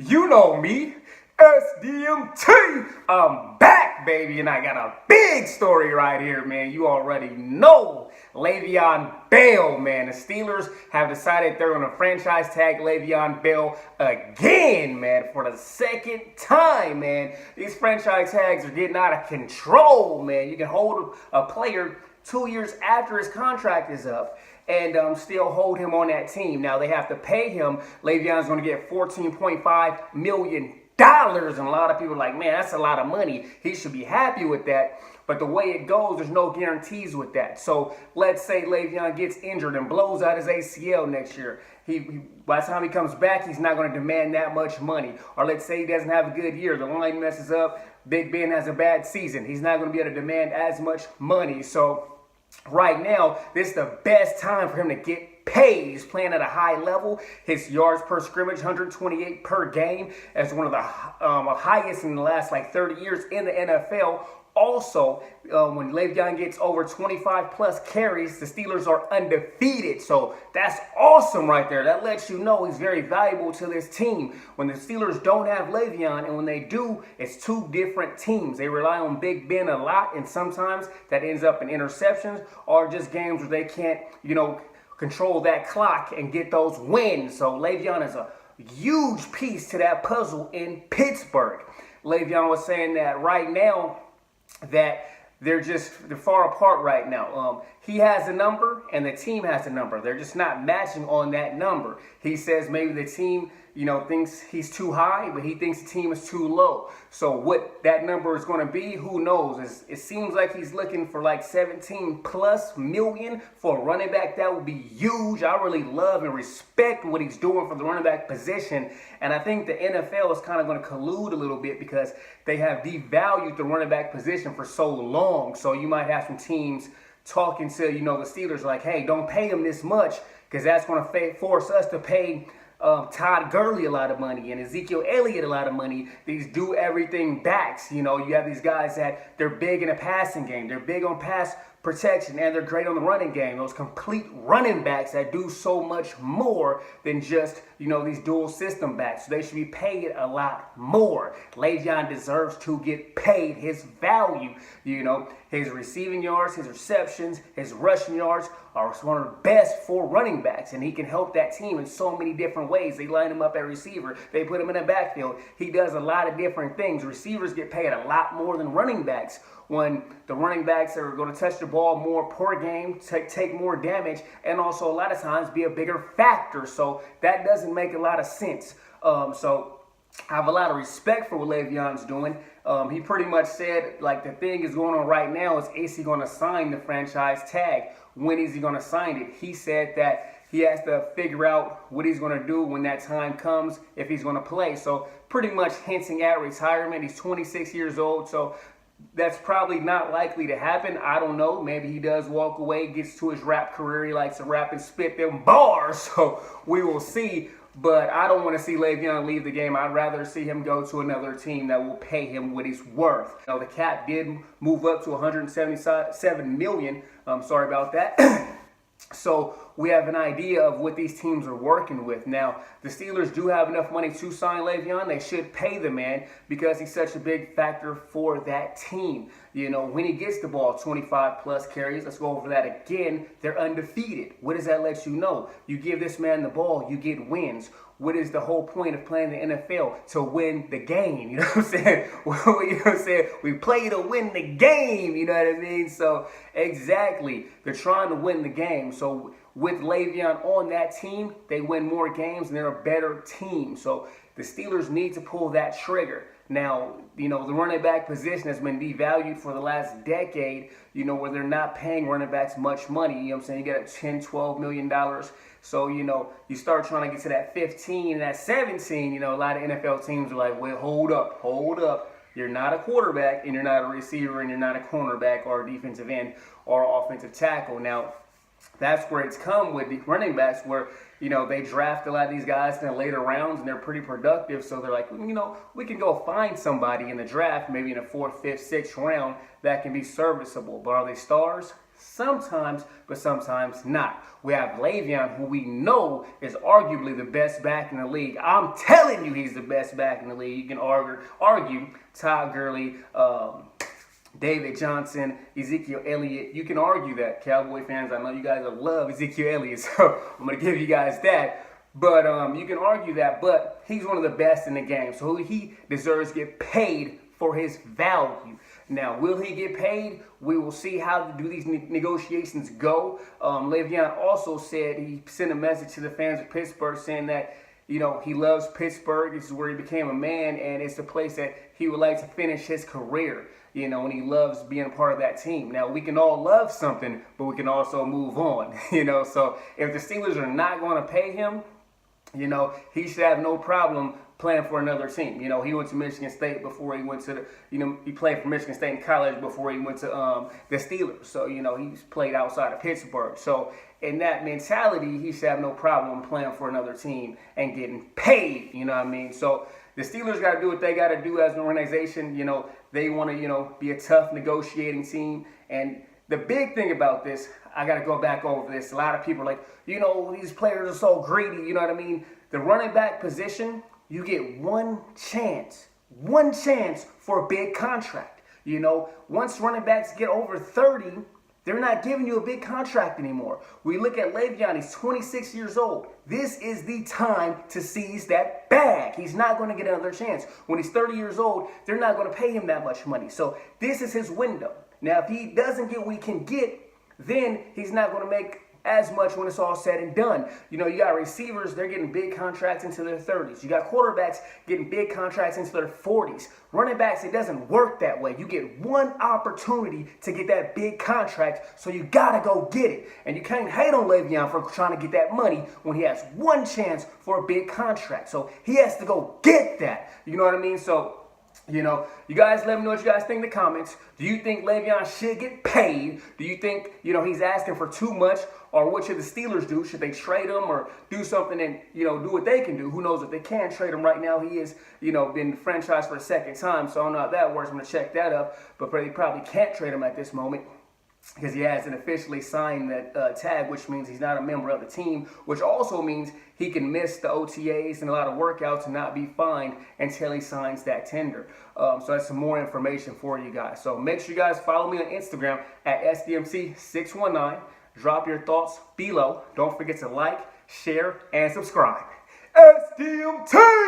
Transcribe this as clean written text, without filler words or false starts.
You know me, SDMT. I'm back, baby, and I got a big story right here, man. You already know Le'Veon Bell, man. The Steelers have decided they're going to franchise tag Le'Veon Bell again, man, for the second time, man. These franchise tags are getting out of control, man. You can hold a player 2 years after his contract is up and still hold him on that team. Now, they have to pay him. Le'Veon's going to get $14.5 million. And a lot of people are like, man, that's a lot of money. He should be happy with that. But the way it goes, there's no guarantees with that. So let's say Le'Veon gets injured and blows out his ACL next year. By the time he comes back, he's not going to demand that much money. Or let's say he doesn't have a good year. The line messes up. Big Ben has a bad season. He's not going to be able to demand as much money. So right now, this is the best time for him to get paid. He's playing at a high level. His yards per scrimmage, 128 per game, as one of the highest in the last 30 years in the NFL. Also, when Le'Veon gets over 25 plus carries, the Steelers are undefeated. So that's awesome right there. That lets you know he's very valuable to this team. When the Steelers don't have Le'Veon, and when they do, it's two different teams. They rely on Big Ben a lot, and sometimes that ends up in interceptions or just games where they can't, control that clock and get those wins. So Le'Veon is a huge piece to that puzzle in Pittsburgh. Le'Veon was saying that right now that they're far apart right now. He has a number and the team has a number. They're just not matching on that number. He says maybe the team, thinks he's too high, but he thinks the team is too low. So what that number is going to be, who knows? It seems like he's looking for 17 plus million for a running back. That would be huge. I really love and respect what he's doing for the running back position. And I think the NFL is kind of going to collude a little bit because they have devalued the running back position for so long. So you might have some teams talking to, the Steelers like, hey, don't pay him this much because that's going to force us to pay Todd Gurley a lot of money and Ezekiel Elliott a lot of money. These do everything backs. You have these guys that they're big in a passing game. They're big on pass protection and they're great on the running game. Those complete running backs that do so much more than just, these dual system backs. So they should be paid a lot more. Le'Veon deserves to get paid his value. His receiving yards, his receptions, his rushing yards are one of the best for running backs, and he can help that team in so many different ways. They line him up at receiver. They put him in the backfield. He does a lot of different things. Receivers get paid a lot more than running backs when the running backs are going to touch the ball more per game, take more damage, and also a lot of times be a bigger factor. So that doesn't make a lot of sense. So I have a lot of respect for what Le'Veon's doing. He pretty much said, the thing is going on right now is he going to sign the franchise tag? When is he going to sign it? He said that he has to figure out what he's going to do when that time comes, if he's going to play. So pretty much hinting at retirement. He's 26 years old, so that's probably not likely to happen. I don't know. Maybe he does walk away, gets to his rap career. He likes to rap and spit them bars, so we will see. But I don't want to see Le'Veon leave the game. I'd rather see him go to another team that will pay him what he's worth. The cap did move up to $177 million. Sorry about that. So we have an idea of what these teams are working with. Now, the Steelers do have enough money to sign Le'Veon. They should pay the man because he's such a big factor for that team. When he gets the ball, 25 plus carries, let's go over that again. They're undefeated. What does that let you know? You give this man the ball, you get wins. What is the whole point of playing the NFL? To win the game. You know what I'm saying? We play to win the game. You know what I mean? So exactly, they're trying to win the game. So with Le'Veon on that team, they win more games and they're a better team. So the Steelers need to pull that trigger. Now, the running back position has been devalued for the last decade, where they're not paying running backs much money. You know what I'm saying? You got a $10, $12 million. So, you start trying to get to that 15 and that 17, a lot of NFL teams are like, well, hold up. You're not a quarterback and you're not a receiver and you're not a cornerback or a defensive end or offensive tackle. Now, that's where it's come with the running backs where, they draft a lot of these guys in the later rounds and they're pretty productive. So they're like, we can go find somebody in the draft, maybe in the 4th, 5th, 6th round that can be serviceable. But are they stars? sometimes, but sometimes not. We have Le'Veon, who we know is arguably the best back in the league. I'm telling you, he's the best back in the league. You can argue Todd Gurley, David Johnson, Ezekiel Elliott. You can argue that. Cowboy fans, I know you guys love Ezekiel Elliott, so I'm going to give you guys that. But you can argue that, but he's one of the best in the game. So he deserves to get paid for his value. Now, will he get paid? We will see how do these negotiations go. Le'Veon also said he sent a message to the fans of Pittsburgh saying that, you know, he loves Pittsburgh. This is where he became a man, and it's the place that he would like to finish his career, you know, and he loves being a part of that team. Now, we can all love something, but we can also move on, you know. So if the Steelers are not going to pay him, you know, he should have no problem playing for another team. You know, he went to Michigan State before he went to the, you know, he played for Michigan State in college before he went to the Steelers. So, you know, he's played outside of Pittsburgh. So, in that mentality, he should have no problem playing for another team and getting paid, you know what I mean? So, the Steelers got to do what they got to do as an organization. You know, they want to, you know, be a tough negotiating team. And the big thing about this, I got to go back over this. A lot of people are like, you know, these players are so greedy, you know what I mean? The running back position, you get one chance for a big contract. You know, once running backs get over 30, they're not giving you a big contract anymore. We look at Le'Veon, he's 26 years old. This is the time to seize that bag. He's not going to get another chance. When he's 30 years old, they're not going to pay him that much money. So this is his window. Now, if he doesn't get what he can get, then he's not going to make as much when it's all said and done. You know, you got receivers, they're getting big contracts into their 30s. You got quarterbacks getting big contracts into their 40s. Running backs, it doesn't work that way. You get one opportunity to get that big contract, so you got to go get it. And you can't hate on Le'Veon for trying to get that money when he has one chance for a big contract. So he has to go get that. You know what I mean? So, you know, you guys let me know what you guys think in the comments. Do you think Le'Veon should get paid? Do you think, you know, he's asking for too much? Or what should the Steelers do? Should they trade him or do something and, you know, do what they can do? Who knows if they can trade him right now? He is, you know, been franchised for a second time, so I don't know how that works. I'm going to check that up. But they probably can't trade him at this moment because he hasn't officially signed that tag, which means he's not a member of the team, which also means he can miss the OTAs and a lot of workouts and not be fined until he signs that tender. So that's some more information for you guys. So make sure you guys follow me on Instagram at SDMC619. Drop your thoughts below. Don't forget to like, share, and subscribe. SDMT!